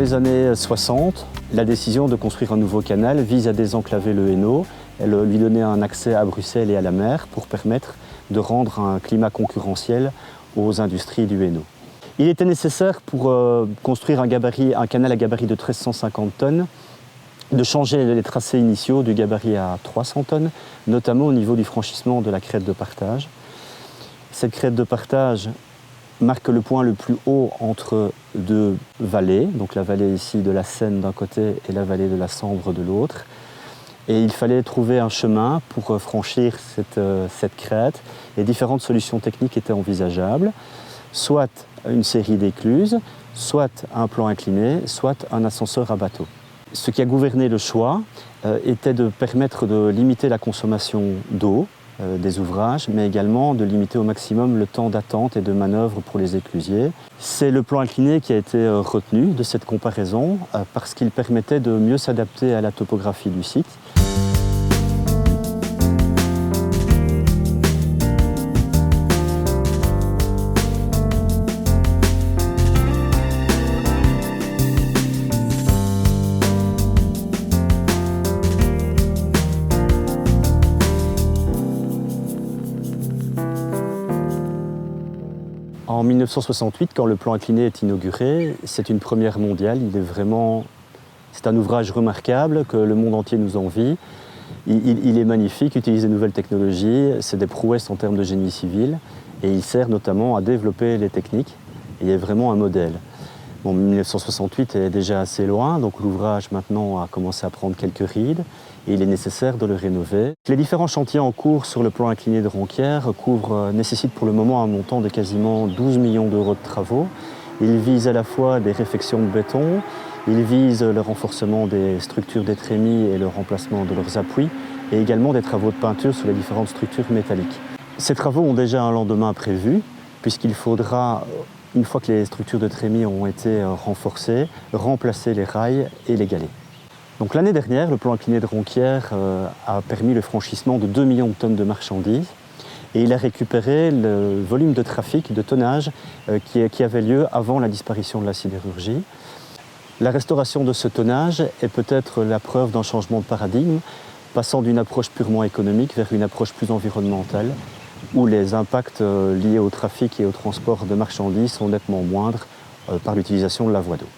les années 60, la décision de construire un nouveau canal vise à désenclaver le Hainaut et lui donner un accès à Bruxelles et à la mer pour permettre de rendre un climat concurrentiel aux industries du Hainaut. Il était nécessaire pour construire un canal à gabarit de 1350 tonnes de changer les tracés initiaux du gabarit à 300 tonnes, notamment au niveau du franchissement de la crête de partage. Cette crête de partage marque le point le plus haut entre deux vallées, donc la vallée ici de la Seine d'un côté et la vallée de la Sambre de l'autre. Et il fallait trouver un chemin pour franchir cette crête, et différentes solutions techniques étaient envisageables, soit une série d'écluses, soit un plan incliné, soit un ascenseur à bateau. Ce qui a gouverné le choix était de permettre de limiter la consommation d'eau des ouvrages, mais également de limiter au maximum le temps d'attente et de manœuvre pour les éclusiers. C'est le plan incliné qui a été retenu de cette comparaison parce qu'il permettait de mieux s'adapter à la topographie du site. En 1968, quand le plan incliné est inauguré, c'est une première mondiale. C'est un ouvrage remarquable que le monde entier nous envie. Il est magnifique, utilise de nouvelles technologies, c'est des prouesses en termes de génie civil et il sert notamment à développer les techniques. Et il est vraiment un modèle. Bon, 1968 est déjà assez loin, donc l'ouvrage maintenant a commencé à prendre quelques rides et il est nécessaire de le rénover. Les différents chantiers en cours sur le plan incliné de Ronquières nécessitent pour le moment un montant de quasiment 12 millions d'euros de travaux. Ils visent à la fois des réfections de béton, ils visent le renforcement des structures des trémies et le remplacement de leurs appuis, et également des travaux de peinture sur les différentes structures métalliques. Ces travaux ont déjà un lendemain prévu, puisqu'il faudra, une fois que les structures de trémies ont été renforcées, remplacer les rails et les galets. Donc l'année dernière, le plan incliné de Ronquières a permis le franchissement de 2 millions de tonnes de marchandises et il a récupéré le volume de trafic, de tonnage qui avait lieu avant la disparition de la sidérurgie. La restauration de ce tonnage est peut-être la preuve d'un changement de paradigme, passant d'une approche purement économique vers une approche plus environnementale, où les impacts liés au trafic et au transport de marchandises sont nettement moindres par l'utilisation de la voie d'eau.